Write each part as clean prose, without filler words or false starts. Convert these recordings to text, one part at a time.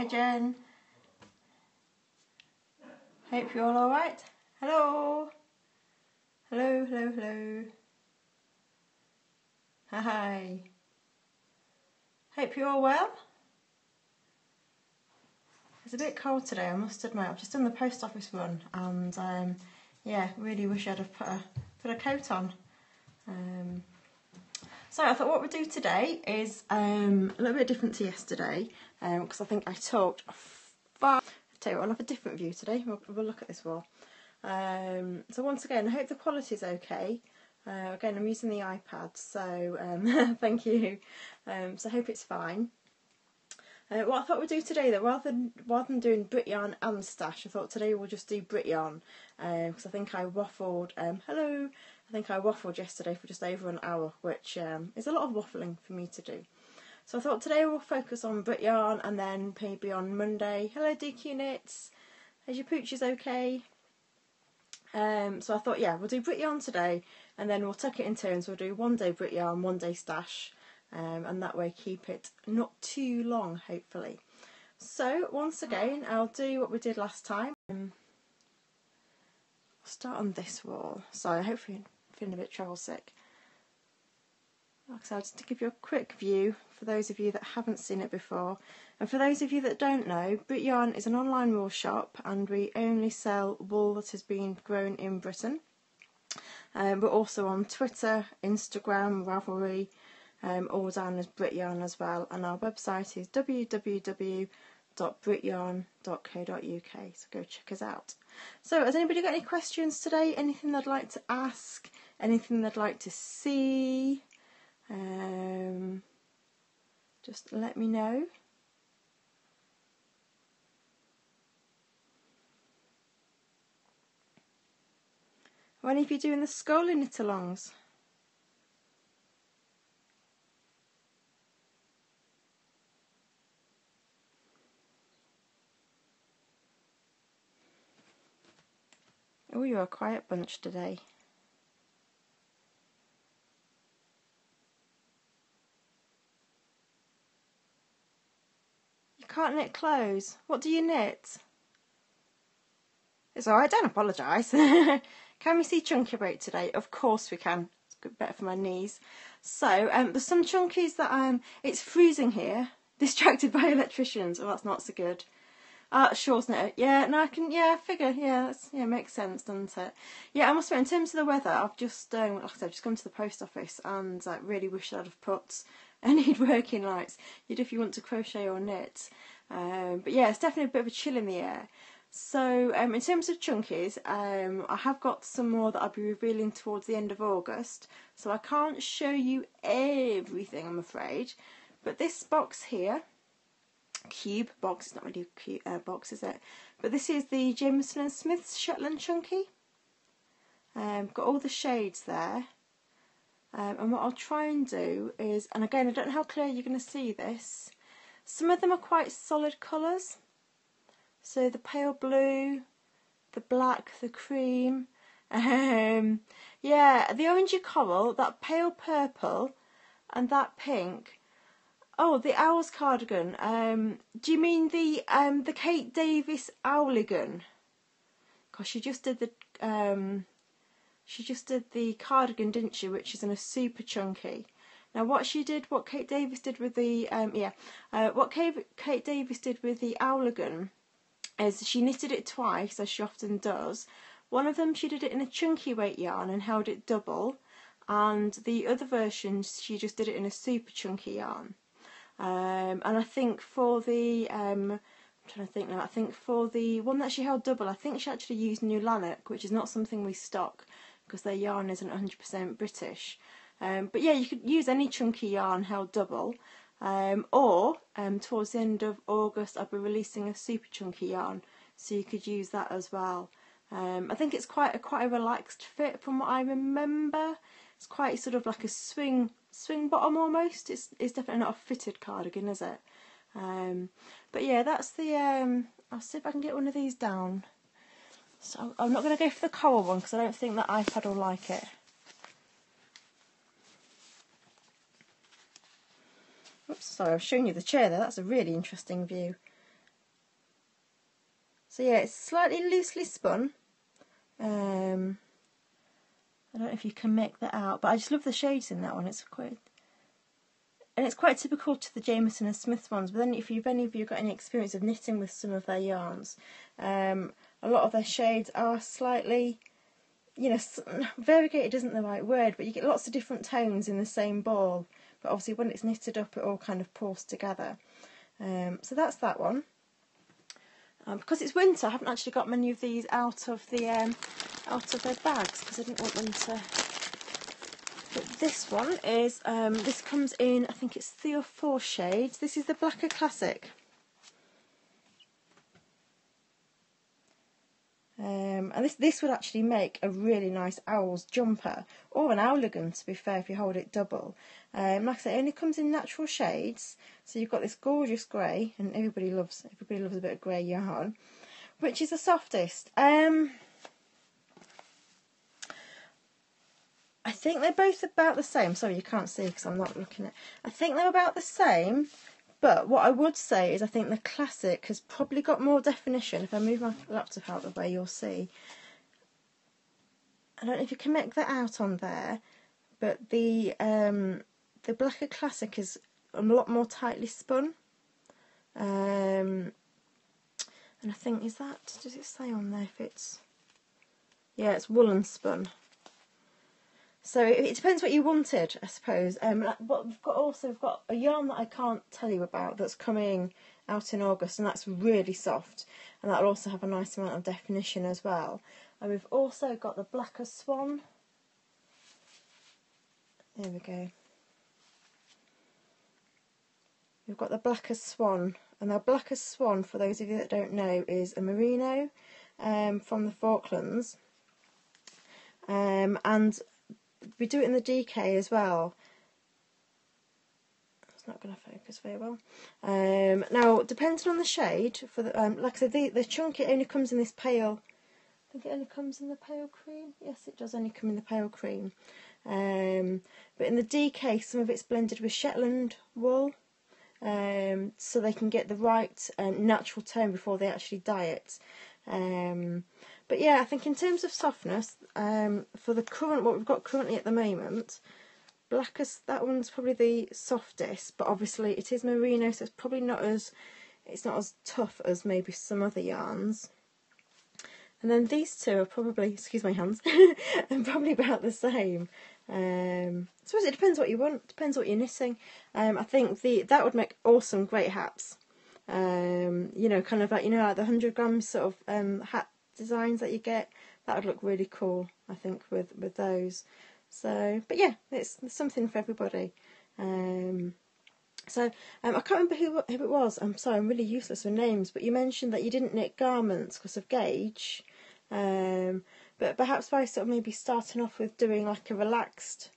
Hi Jen. Hope you're all alright. Hello. Hello, hello, hello. Hi. Hope you're all well. It's a bit cold today, I must admit. I've just done the post office run and yeah, really wish I'd have put a coat on. So I thought what we'd do today is a little bit different to yesterday because I think I talked far. I'll tell you what, I'll have a different view today. We'll look at this wall. So once again, I hope the quality is okay. Again, I'm using the iPad, so thank you. So I hope it's fine. What I thought we'd do today, though, rather than doing BritYarn and stash, I thought today we'll just do BritYarn because I think I waffled. Hello. I think I waffled yesterday for just over an hour, which is a lot of waffling for me to do. So I thought today we'll focus on BritYarn and then maybe on Monday. Hello DQ Knits. Is your pooches okay? So I thought, yeah, we'll do BritYarn today and then we'll tuck it in turns. We'll do one day BritYarn, one day stash, and that way keep it not too long, hopefully. So once again, I'll do what we did last time. I'll start on this wall. Sorry, hopefully I'm feeling a bit travel sick. Like I said, just to give you a quick view for those of you that haven't seen it before. And for those of you that don't know, BritYarn is an online wool shop and we only sell wool that has been grown in Britain. We're also on Twitter, Instagram, Ravelry, all down as BritYarn as well. And our website is www.brityarn.co.uk, so go check us out. So has anybody got any questions today? Anything they'd like to ask? Anything they'd like to see? Just let me know. Are any of you doing the Scully knit-alongs? Oh, you're a quiet bunch today. You can't knit clothes. What do you knit? It's alright, don't apologise. Can we see chunky break today? Of course we can. It's good, better for my knees. So, there's some chunkies that it's freezing here. Distracted by electricians. Oh, that's not so good. Shaw's knit. Yeah, no, I can. Yeah, I figure. Yeah, makes sense, doesn't it? Yeah, I must admit, in terms of the weather, I've just, like I said, I've just gone to the post office, and I really wish I'd have put any working lights. You'd if you want to crochet or knit. But yeah, it's definitely a bit of a chill in the air. So, in terms of chunkies, I have got some more that I'll be revealing towards the end of August. So I can't show you everything, I'm afraid. But this box here. Cube box, it's not really a cube, box, is it? But this is the Jameson & Smith's Shetland Chunky. Got all the shades there. And what I'll try and do is, and again I don't know how clear you're going to see this, some of them are quite solid colours. So the pale blue, the black, the cream, yeah, the orangey coral, that pale purple and that pink. Oh, the Owls cardigan. Do you mean the Kate Davis Owligan? Gosh, she just did the cardigan, didn't she? Which is in a super chunky. Now, what Kate Davis did with the what Kate Davis did with the Owligan is she knitted it twice, as she often does. One of them she did it in a chunky weight yarn and held it double, and the other version she just did it in a super chunky yarn. And I think for the I'm trying to think now. I think for the one that she held double, I think she actually used New Lanark, which is not something we stock because their yarn isn't 100% British. But yeah, you could use any chunky yarn held double, or towards the end of August I'll be releasing a super chunky yarn, so you could use that as well. I think it's quite a relaxed fit from what I remember. It's quite sort of like a swing bottom almost. It's definitely not a fitted cardigan, is it? But yeah, that's the. I'll see if I can get one of these down. So I'm not going to go for the coral one because I don't think that iPad will like it. Oops, sorry, I was showing you the chair there. That's a really interesting view. So yeah, it's slightly loosely spun. I don't know if you can make that out, but I just love the shades in that one. It's quite typical to the Jameson and Smith ones. But then, if any of you got any experience of knitting with some of their yarns, a lot of their shades are slightly, variegated isn't the right word, but you get lots of different tones in the same ball. But obviously, when it's knitted up, it all kind of pulls together. So that's that one. Because it's winter, I haven't actually got many of these out of their bags because I didn't want them to. But this one is, this comes in, I think it's 3 or 4 shades. This is the Blacker Classic. And this would actually make a really nice owl's jumper, or an owligan to be fair if you hold it double. Like I say, it only comes in natural shades, so you've got this gorgeous grey, and everybody loves a bit of grey yarn. Which is the softest? I think they're both about the same. Sorry, you can't see because I'm not looking at. I think they're about the same. But what I would say is I think the Classic has probably got more definition. If I move my laptop out of the way, you'll see. I don't know if you can make that out on there, but the Blacker Classic is a lot more tightly spun. And I think, does it say on there if it's... Yeah, it's woolen spun. So it depends what you wanted, I suppose. But we've got a yarn that I can't tell you about that's coming out in August, and that's really soft, and that'll also have a nice amount of definition as well. And we've also got the Blacker Swan. There we go. We've got the Blacker Swan, and the Blacker Swan, for those of you that don't know, is a merino from the Falklands, and we do it in the DK as well. It's not going to focus very well. Now, depending on the shade, for the like I said, the chunky only comes in this pale. I think it only comes in the pale cream. Yes, it does only come in the pale cream. But in the DK, some of it's blended with Shetland wool, so they can get the right natural tone before they actually dye it. But yeah, I think in terms of softness, for what we've got currently at the moment, that one's probably the softest, but obviously it is merino, so it's probably not as tough as maybe some other yarns. And then these two are probably, excuse my hands, and probably about the same. I suppose it depends what you want, depends what you're knitting. I think that would make awesome great hats. Kind of like, like the 100 grams sort of hat designs that you get, that would look really cool, I think, with those. So, but yeah, it's something for everybody. I can't remember who it was. I'm sorry, I'm really useless with names, but you mentioned that you didn't knit garments because of gauge. But perhaps by sort of maybe starting off with doing like a relaxed,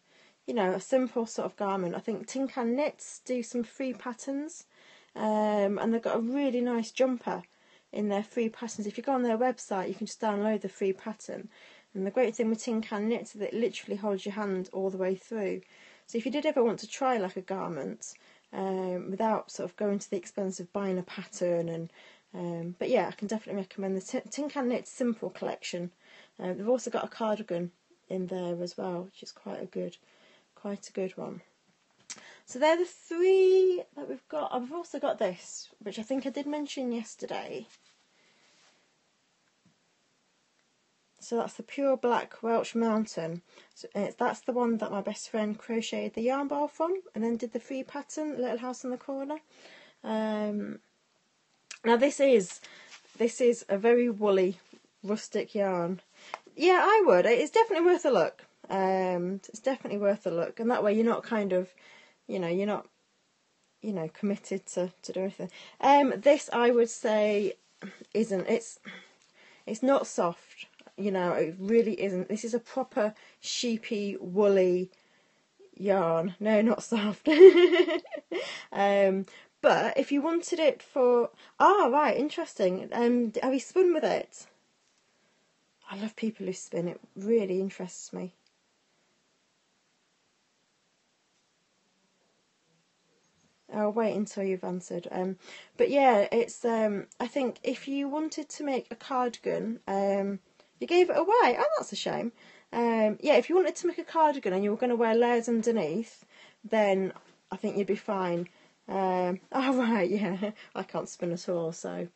a simple sort of garment. I think Tin Can Knits do some free patterns, and they've got a really nice jumper in their free patterns. If you go on their website, you can just download the free pattern. And the great thing with Tin Can Knits is that it literally holds your hand all the way through. So if you did ever want to try like a garment, without sort of going to the expense of buying a pattern, but yeah, I can definitely recommend the Tin Can Knits Simple collection. They've also got a cardigan in there as well, which is quite a good one. So they're the 3 that we've got. I've also got this, which I think I did mention yesterday. So that's the Pure Black Welsh Mountain. So that's the one that my best friend crocheted the yarn ball from, and then did the free pattern, Little House in the Corner. Now this is a very woolly, rustic yarn. Yeah, I would. It's definitely worth a look. It's definitely worth a look, and that way you're not kind of, you're not, committed to do anything. This I would say isn't. It's not soft. It really isn't. This is a proper sheepy, woolly yarn. No, not soft. But if you wanted it for... right, interesting. Have you spun with it? I love people who spin. It really interests me. I'll wait until you've answered. But yeah, it's I think if you wanted to make a cardigan, you gave it away. Oh, that's a shame. Yeah, if you wanted to make a cardigan and you were going to wear layers underneath, then I think you'd be fine. Oh right, yeah, I can't spin at all, so.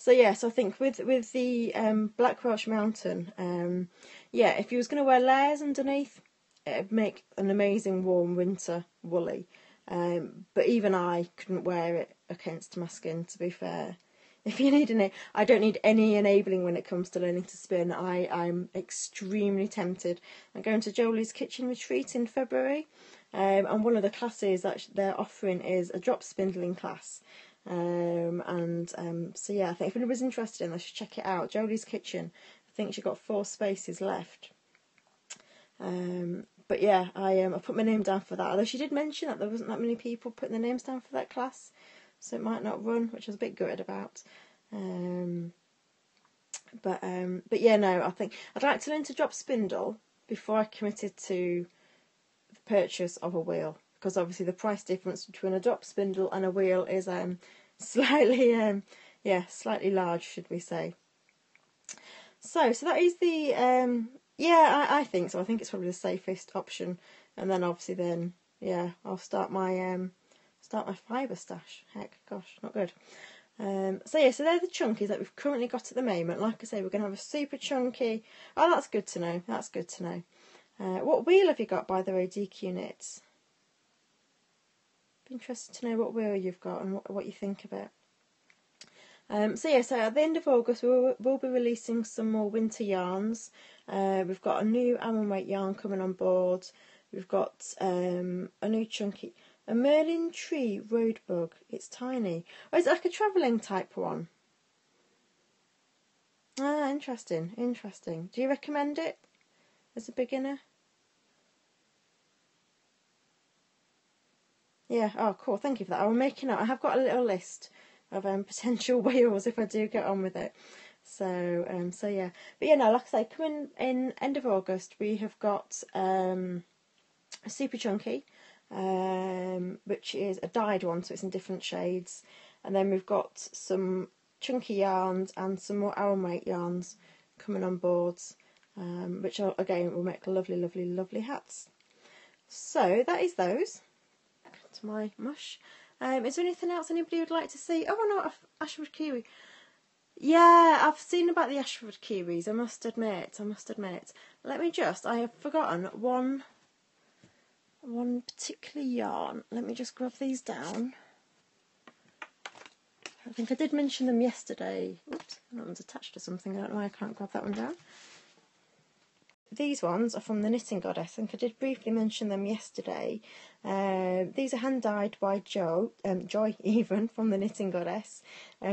So yeah, so I think with the Black Welsh Mountain, yeah, if you was going to wear layers underneath, it'd make an amazing warm winter woolly. But even I couldn't wear it against my skin, to be fair. If you need any, I don't need any enabling when it comes to learning to spin. I'm extremely tempted. I'm going to Jolie's Kitchen Retreat in February, and one of the classes that they're offering is a drop spindling class. So yeah, I think if anybody's interested in that, should check it out. Jolie's Kitchen. I think she's got 4 spaces left. But yeah, I put my name down for that. Although she did mention that there wasn't that many people putting their names down for that class, so it might not run, which I was a bit gutted about. But yeah, no, I think I'd like to learn to drop spindle before I committed to the purchase of a wheel, because obviously the price difference between a drop spindle and a wheel is slightly slightly large, should we say. So that is the yeah, I think so. I think it's probably the safest option, and then obviously yeah, I'll start my fibre stash. Heck, gosh, not good. So yeah, so they're the chunkies that we've currently got at the moment. Like I say, we're going to have a super chunky. Oh, that's good to know. That's good to know. What wheel have you got, by the way, DQ Knits? Be interested to know what wheel you've got and what you think of it. So yeah, so at the end of August we'll be releasing some more winter yarns. We've got a new almond weight yarn coming on board. We've got a new chunky, a Merlin Tree Roadbug. It's tiny. Oh, it's like a travelling type one. Ah, interesting, interesting. Do you recommend it as a beginner? Yeah, oh cool, thank you for that. I'm making out. I have got a little list of potential wheels if I do get on with it. So yeah. But yeah, no, like I say, coming in end of August, we have got a super chunky, which is a dyed one, so it's in different shades. And then we've got some chunky yarns and some more almond weight yarns coming on board, which are, again, will make lovely, lovely, lovely hats. So that is those. To my mush. Is there anything else anybody would like to see? Oh, no, Ashford Kiwi. Yeah, I've seen about the Ashford Kiwis, I must admit. Let me just, I have forgotten one particular yarn. Let me just grab these down. I think I did mention them yesterday. Oops, that one's attached to something. I don't know why I can't grab that one down. These ones are from the Knitting Goddess. I think I did briefly mention them yesterday. These are hand-dyed by Joy even, from the Knitting Goddess.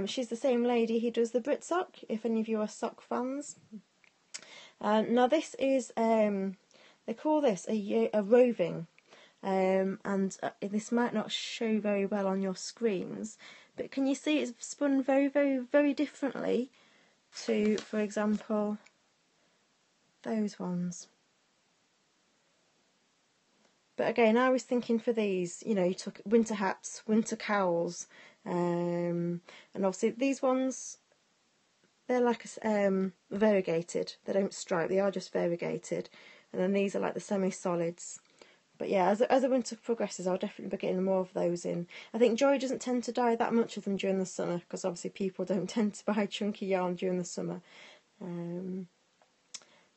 She's the same lady who does the Brit sock, if any of you are sock fans. Now this is, they call this a roving, and this might not show very well on your screens, but can you see it's spun very, very, very differently to, for example, those ones. But again, I was thinking for these, you know, you took winter hats, winter cowls, and obviously these ones, they're like variegated. They don't stripe, they are just variegated. And then these are like the semi-solids. But yeah, as the winter progresses, I'll definitely be getting more of those in. I think Joy doesn't tend to dye that much of them during the summer, because obviously people don't tend to buy chunky yarn during the summer.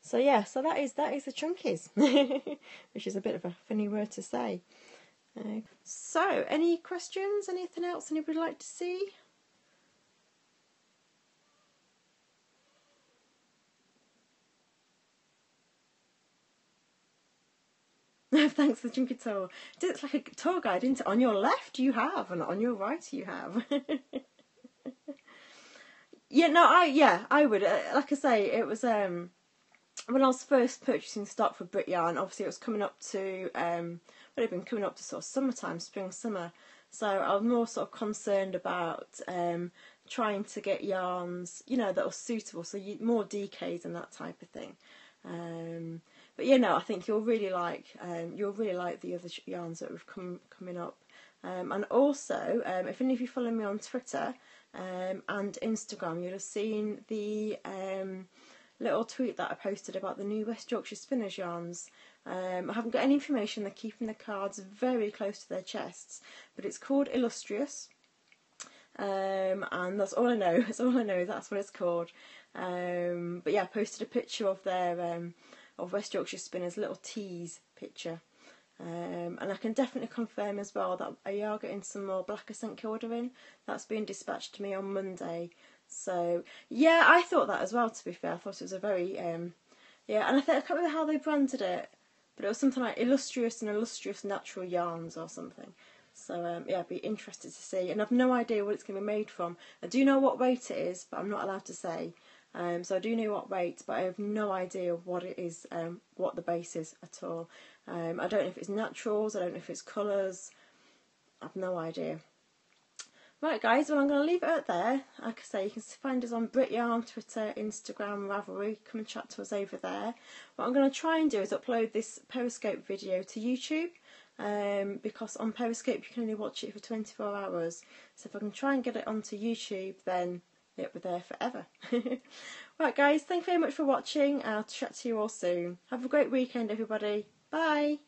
So yeah, so that is the chunkies, which is a bit of a funny word to say. So, any questions? Anything else anybody would like to see? Thanks for the chunky tour. It's like a tour guide, isn't it? On your left you have, and on your right you have. Yeah, I would. Like I say, it was when I was first purchasing stock for BritYarn, obviously it was coming up to, would have been coming up to sort of summertime, spring, summer. So I was more sort of concerned about trying to get yarns, you know, that were suitable, so more DKs and that type of thing. But you know, I think you'll really like the other yarns that have coming up. And also, if any of you follow me on Twitter and Instagram, you'll have seen the little tweet that I posted about the new West Yorkshire Spinners yarns. I haven't got any information. They're keeping the cards very close to their chests, but it's called Illustrious. And that's all I know. That's all I know. That's what it's called. But yeah, I posted a picture of their of West Yorkshire Spinners little tease picture. And I can definitely confirm as well that I are getting some more Black St Kilda in. That's being dispatched to me on Monday. So yeah, I thought that as well, to be fair. I thought it was a very yeah, and I can't remember how they branded it, but it was something like Illustrious and Illustrious Natural Yarns or something. So yeah, I'd be interested to see, and I've no idea what it's going to be made from. I do know what weight it is, but I'm not allowed to say. So I do know what weight, but I have no idea what it is, what the base is at all. I don't know if it's naturals, I don't know if it's colours. I've no idea. Right guys, well I'm going to leave it at there. Like I say, you can find us on BritYarn, Twitter, Instagram, Ravelry. Come and chat to us over there. What I'm going to try and do is upload this Periscope video to YouTube, because on Periscope you can only watch it for 24 hours. So if I can try and get it onto YouTube, then it'll be there forever. Right guys, thank you very much for watching. I'll chat to you all soon. Have a great weekend everybody. Bye.